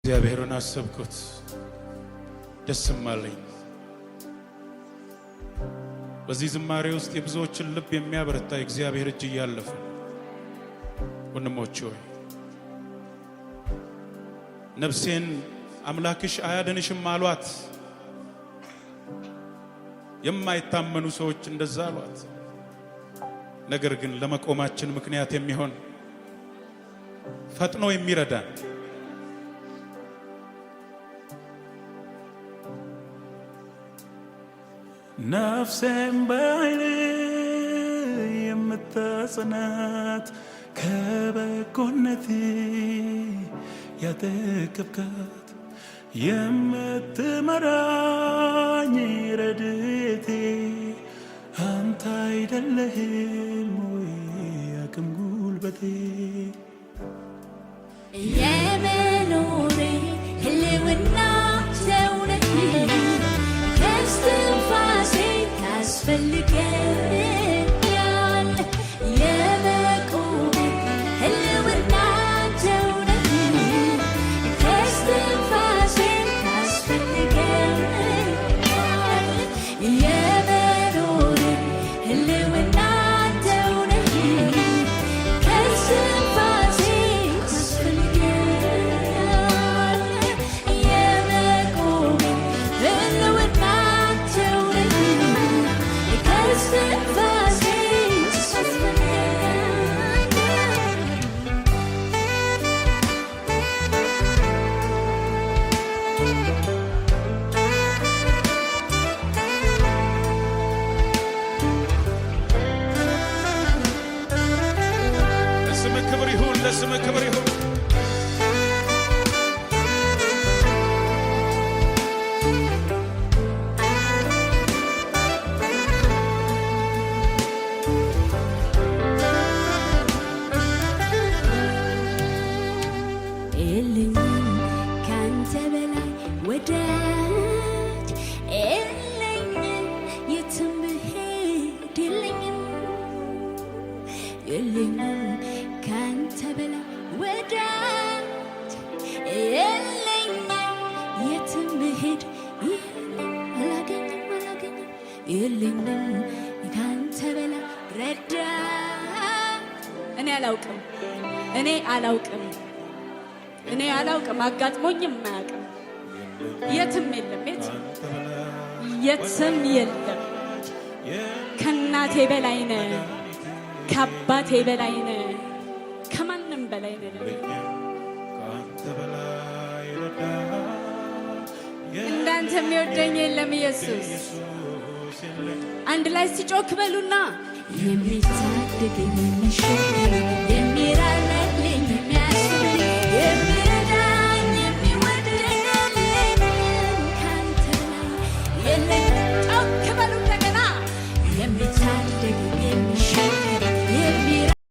እግዚአብሔርን አሰብኩት ደስም አለኝ። በዚህ ዝማሬ ውስጥ የብዙዎችን ልብ የሚያበረታ እግዚአብሔር እጅ ያለፈ ወንድሞቼ ሆይ ነፍሴን አምላክሽ አያድንሽም አሏት። የማይታመኑ ሰዎች እንደዛ አሏት። ነገር ግን ለመቆማችን ምክንያት የሚሆን ፈጥኖ የሚረዳን ነፍሴን በኃይል የምታጽናት ከበጎነት ያጠገብካት የምትመራኝ ረድኤቴ አንተ አይደለህም ወይ አቅም ጉልበቴ? የመኖሬ ህልውና ሰው ነህ ከስትንፋሴ ታስፈልገኛል። የመቆሜ ህልውና ሰው ነህ ከስትንፋሴ ታስፈልገኛል። የመኖሬ ህልውና ሰው ነህ ከስትንፋሴ ታስፈልገኛል። የመቆሜ ህልውና ሰው ነህ ከስትንፋሴ ለስምህ ክብር ይሁን፣ ለስምህ ክብር ይሁን። የለኝም ካንተ በላይ ወዳጅ የለኝም፣ የትም ብሄድ የለኝም። የለኝም ካንተ በላይ ወዳጅ የለኝም፣ የትም ብሄድ አላገኝም። የለኝም ካንተ በላይ ረዳት እኔ አላውቅም አጋጥሞኝም አያውቅም። የትም የለም። ከእናቴ በላይ ነህ፣ ከአባቴ በላይ ነህ፣ ከማንም በላይ ነህ። እንዳንተ የሚወደኝ የለም ኢየሱስ። አንድ ላይ ሲጮክ በሉና የሚታደገኝ የሚሸከም